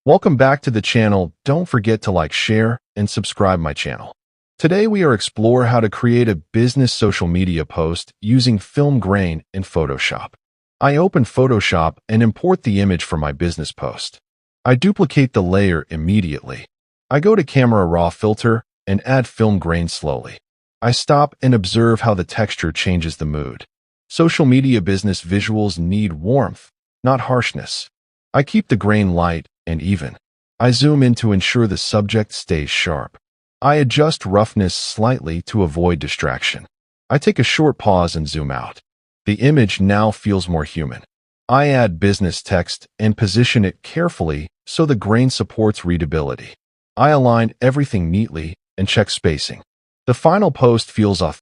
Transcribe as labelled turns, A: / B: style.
A: Welcome back to the channel. Don't forget to like, share, and subscribe my channel. Today we are explore how to create a business social media post using film grain in Photoshop. I open Photoshop and import the image for my business post. I duplicate the layer immediately. I go to Camera Raw filter and add film grain slowly. I stop and observe how the texture changes the mood. Social media business visuals need warmth, not harshness. I keep the grain light and even. I zoom in to ensure the subject stays sharp. I adjust roughness slightly to avoid distraction. I take a short pause and zoom out. The image now feels more human. I add business text and position it carefully so the grain supports readability. I align everything neatly and check spacing. The final post feels authentic.